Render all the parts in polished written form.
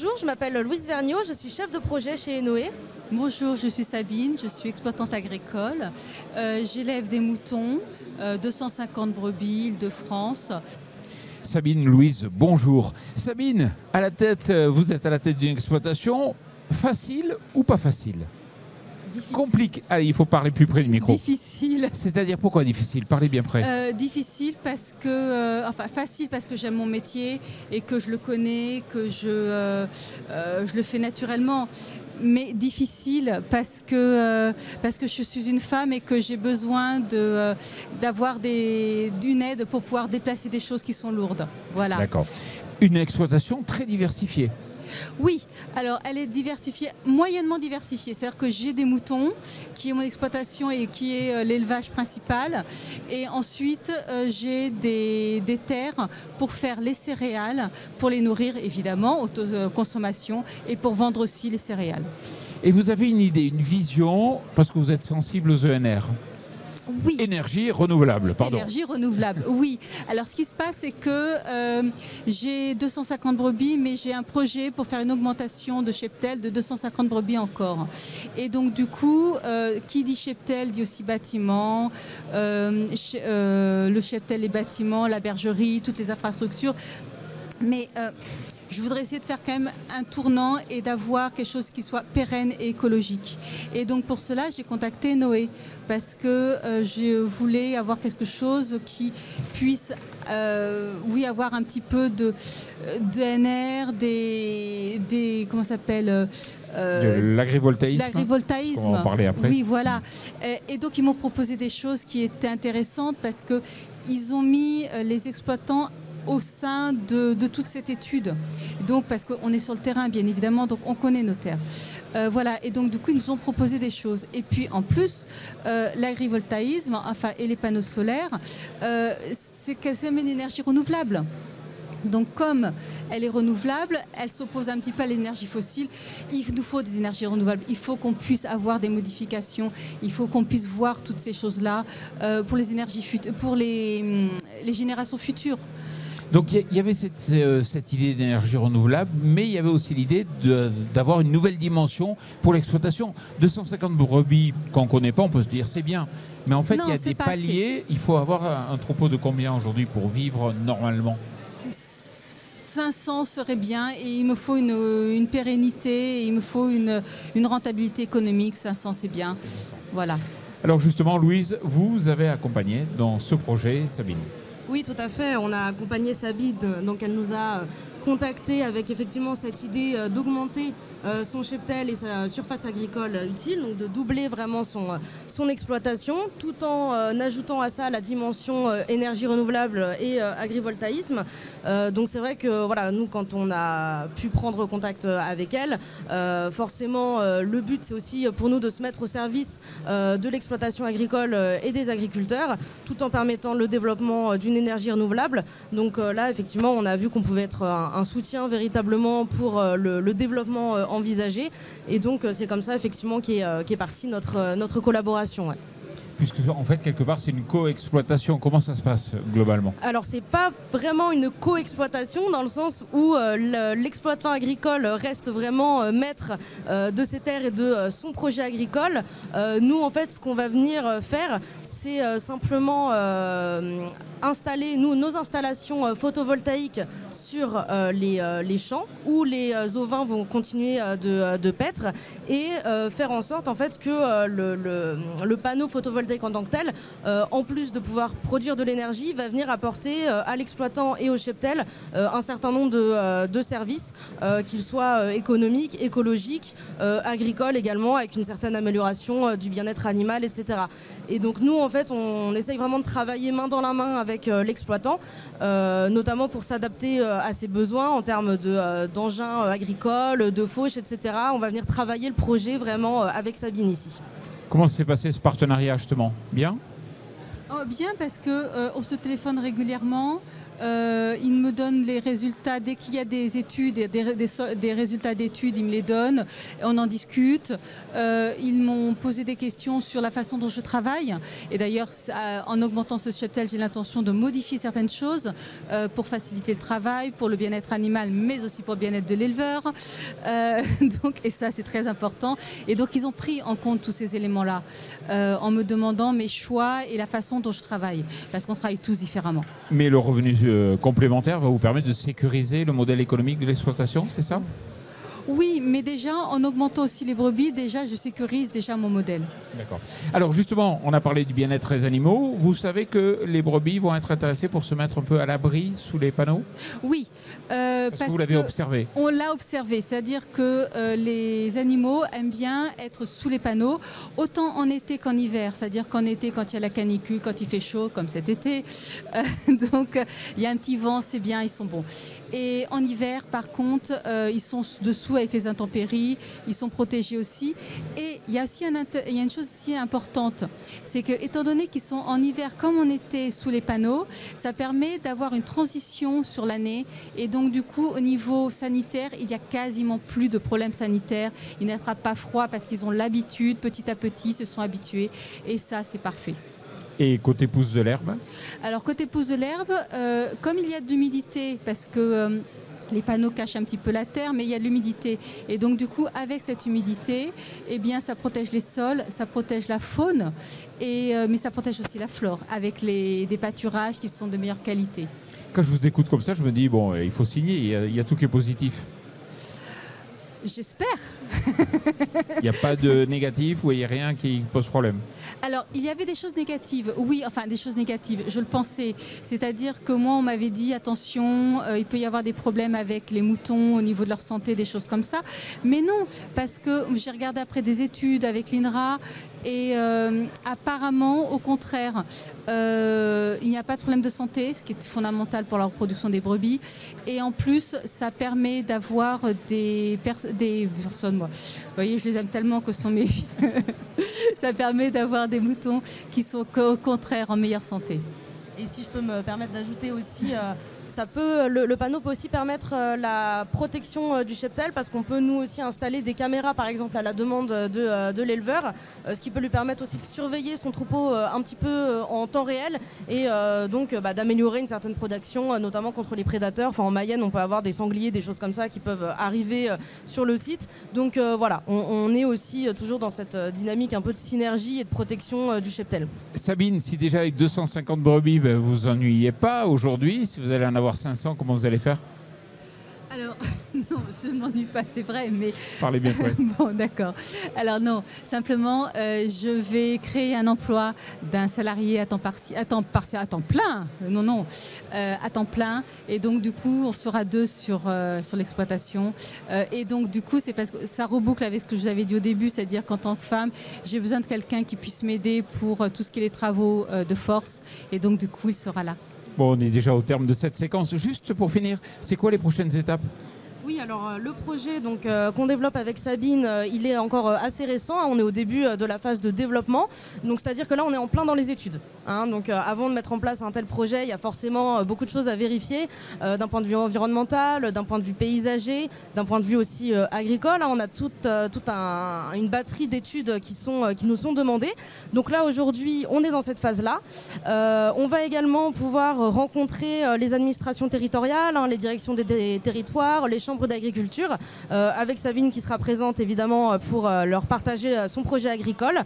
Bonjour, je m'appelle Louise Vergniaud, je suis chef de projet chez Enoé. Bonjour, je suis Sabine, je suis exploitante agricole. J'élève des moutons, 250 brebis, Île-de-France. Sabine, Louise, bonjour. Sabine, vous êtes à la tête d'une exploitation, facile ou pas facile? Difficile. Compliqué. Allez, il faut parler plus près du micro. Difficile. C'est-à-dire pourquoi difficile? Parlez bien près. Difficile parce que, facile parce que j'aime mon métier et que je le connais, que je le fais naturellement. Mais difficile parce que je suis une femme et que j'ai besoin d'avoir d'une aide pour pouvoir déplacer des choses qui sont lourdes. Voilà. D'accord. Une exploitation très diversifiée. Oui, alors elle est diversifiée, moyennement diversifiée. C'est-à-dire que j'ai des moutons, qui est mon exploitation et qui est l'élevage principal. Et ensuite, j'ai des terres pour faire les céréales, pour les nourrir évidemment, autoconsommation, et pour vendre aussi les céréales. Et vous avez une idée, une vision, parce que vous êtes sensible aux ENR. Oui. Énergie renouvelable, pardon. Énergie renouvelable, oui. Alors ce qui se passe, c'est que j'ai 250 brebis, mais j'ai un projet pour faire une augmentation de cheptel de 250 brebis encore. Et donc du coup, qui dit cheptel dit aussi bâtiment, le cheptel, les bâtiments, la bergerie, toutes les infrastructures. Mais je voudrais essayer de faire quand même un tournant et d'avoir quelque chose qui soit pérenne et écologique. Et donc pour cela, j'ai contacté Noé parce que je voulais avoir quelque chose qui puisse avoir un petit peu de d'ENR, comment ça s'appelle de l'agrivoltaïsme. L'agrivoltaïsme. On va en parler après. Oui, voilà. Et donc ils m'ont proposé des choses qui étaient intéressantes parce qu'ils ont mis les exploitants au sein de toute cette étude. Donc, parce qu'on est sur le terrain, bien évidemment, donc on connaît nos terres. Voilà, et donc du coup, ils nous ont proposé des choses. Et puis, en plus, l'agrivoltaïsme, et les panneaux solaires, c'est quasiment une énergie renouvelable. Donc, comme elle est renouvelable, elle s'oppose un petit peu à l'énergie fossile. Il nous faut des énergies renouvelables. Il faut qu'on puisse avoir des modifications. Il faut qu'on puisse voir toutes ces choses-là pour les énergies pour les générations futures. Donc il y avait cette idée d'énergie renouvelable, mais il y avait aussi l'idée d'avoir une nouvelle dimension pour l'exploitation. 250 brebis qu'on ne connaît pas, on peut se dire c'est bien. Mais en fait, il y a des paliers. Il faut avoir un troupeau de combien aujourd'hui pour vivre normalement? 500 serait bien et il me faut une pérennité, il me faut une rentabilité économique. 500 c'est bien. Voilà. Alors justement, Louise, vous avez accompagné dans ce projet Sabine. Oui, tout à fait. On a accompagné Sabine, donc elle nous a contacté avec effectivement cette idée d'augmenter son cheptel et sa surface agricole utile, donc de doubler vraiment son exploitation, tout en ajoutant à ça la dimension énergie renouvelable et agrivoltaïsme. Donc c'est vrai que voilà, nous quand on a pu prendre contact avec elle, forcément le but c'est aussi pour nous de se mettre au service de l'exploitation agricole et des agriculteurs, tout en permettant le développement d'une énergie renouvelable. Donc là effectivement on a vu qu'on pouvait être un soutien véritablement pour le développement envisagé, et donc c'est comme ça effectivement qu'est partie notre collaboration. Ouais. Puisque en fait quelque part c'est une co-exploitation, comment ça se passe globalement? Alors c'est pas vraiment une co-exploitation dans le sens où l'exploitant agricole reste vraiment maître de ses terres et de son projet agricole. Nous en fait ce qu'on va venir faire c'est simplement installer nos installations photovoltaïques sur les champs où les ovins vont continuer de paître, et faire en sorte en fait que le panneau photovoltaïque en tant que tel, en plus de pouvoir produire de l'énergie, va venir apporter à l'exploitant et au cheptel un certain nombre de services, qu'ils soient économiques, écologiques, agricoles également, avec une certaine amélioration du bien-être animal, etc. Et donc nous en fait on essaye vraiment de travailler main dans la main avec l'exploitant, notamment pour s'adapter à ses besoins en termes d'engins agricoles, de fauches, etc. On va venir travailler le projet vraiment avec Sabine ici. Comment s'est passé ce partenariat justement? Bien? Bien parce qu'on se téléphone régulièrement, Ils me donnent les résultats. Dès qu'il y a des études, des résultats d'études, ils me les donnent. On en discute. Ils m'ont posé des questions sur la façon dont je travaille. Et d'ailleurs, en augmentant ce cheptel, j'ai l'intention de modifier certaines choses pour faciliter le travail, pour le bien-être animal, mais aussi pour le bien-être de l'éleveur. Et ça, c'est très important. Et donc, ils ont pris en compte tous ces éléments-là en me demandant mes choix et la façon dont je travaille. Parce qu'on travaille tous différemment. Mais le revenu complémentaire va vous permettre de sécuriser le modèle économique de l'exploitation, c'est ça ? Oui, mais déjà, en augmentant aussi les brebis, déjà, je sécurise déjà mon modèle. D'accord. Alors justement, on a parlé du bien-être des animaux. Vous savez que les brebis vont être intéressées pour se mettre un peu à l'abri sous les panneaux ? Oui. Parce que vous l'avez observé. On l'a observé, c'est-à-dire que les animaux aiment bien être sous les panneaux, autant en été qu'en hiver. C'est-à-dire qu'en été, quand il y a la canicule, quand il fait chaud, comme cet été, donc il y a un petit vent, c'est bien, ils sont bons. Et en hiver, par contre, ils sont dessous avec les intempéries, ils sont protégés aussi. Et il y a aussi une chose aussi importante, c'est que étant donné qu'ils sont en hiver comme en été sous les panneaux, ça permet d'avoir une transition sur l'année. Et donc du coup, au niveau sanitaire, il n'y a quasiment plus de problèmes sanitaires. Ils n'attrapent pas froid parce qu'ils ont l'habitude, petit à petit, ils se sont habitués. Et ça, c'est parfait. Et côté pousse de l'herbe ? Alors côté pousse de l'herbe, comme il y a de l'humidité, parce que les panneaux cachent un petit peu la terre, mais il y a de l'humidité. Et donc du coup, avec cette humidité, eh bien, ça protège les sols, ça protège la faune, mais ça protège aussi la flore, avec des pâturages qui sont de meilleure qualité. Quand je vous écoute comme ça, je me dis, bon, il faut signer, il y a tout qui est positif. J'espère. Il n'y a pas de négatif ou il n'y a rien qui pose problème? Alors, il y avait des choses négatives, oui, enfin des choses négatives, je le pensais. C'est-à-dire que moi, on m'avait dit, attention, il peut y avoir des problèmes avec les moutons au niveau de leur santé, des choses comme ça. Mais non, parce que j'ai regardé après des études avec l'INRA et apparemment, au contraire, il n'y a pas de problème de santé, ce qui est fondamental pour la reproduction des brebis. Et en plus, ça permet d'avoir des personnes, moi. Vous voyez, je les aime tellement que ce sont mes filles. Ça permet d'avoir des moutons qui sont au contraire en meilleure santé. Et si je peux me permettre d'ajouter aussi, le panneau peut aussi permettre la protection du cheptel, parce qu'on peut nous aussi installer des caméras par exemple à la demande de l'éleveur, ce qui peut lui permettre aussi de surveiller son troupeau un petit peu en temps réel et donc d'améliorer une certaine production, notamment contre les prédateurs. Enfin, en Mayenne, on peut avoir des sangliers, des choses comme ça qui peuvent arriver sur le site. Donc voilà, on est aussi toujours dans cette dynamique un peu de synergie et de protection du cheptel. Sabine, si déjà avec 250 brebis, vous vous ennuyez pas aujourd'hui, si vous allez en avoir 500, comment vous allez faire? Alors, non, je ne m'ennuie pas, c'est vrai, mais... Parlez bien, ouais. Bon, d'accord. Alors non, simplement, je vais créer un emploi d'un salarié à temps plein. Non, à temps plein. Et donc, du coup, on sera deux sur l'exploitation. Et donc, du coup, c'est parce que ça reboucle avec ce que je vous avais dit au début, c'est-à-dire qu'en tant que femme, j'ai besoin de quelqu'un qui puisse m'aider pour tout ce qui est les travaux de force. Et donc, du coup, il sera là. Bon, on est déjà au terme de cette séquence. Juste pour finir, c'est quoi les prochaines étapes? Oui, alors le projet qu'on développe avec Sabine, il est encore assez récent. On est au début de la phase de développement. Donc, c'est-à-dire que là, on est en plein dans les études. Donc, avant de mettre en place un tel projet, il y a forcément beaucoup de choses à vérifier d'un point de vue environnemental, d'un point de vue paysager, d'un point de vue aussi agricole. On a toute une batterie d'études qui nous sont demandées. Donc là, aujourd'hui, on est dans cette phase-là. On va également pouvoir rencontrer les administrations territoriales, les directions des territoires, les chambres d'agriculture, avec Sabine qui sera présente évidemment pour leur partager son projet agricole.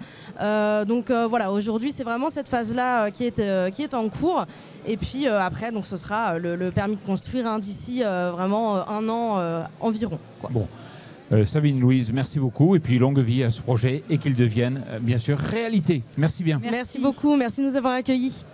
Donc voilà, aujourd'hui c'est vraiment cette phase-là qui est en cours. Et puis après, donc, ce sera le permis de construire d'ici vraiment un an environ, quoi. Bon. Sabine Louise, merci beaucoup et puis longue vie à ce projet et qu'il devienne bien sûr réalité. Merci bien. Merci beaucoup, merci de nous avoir accueillis.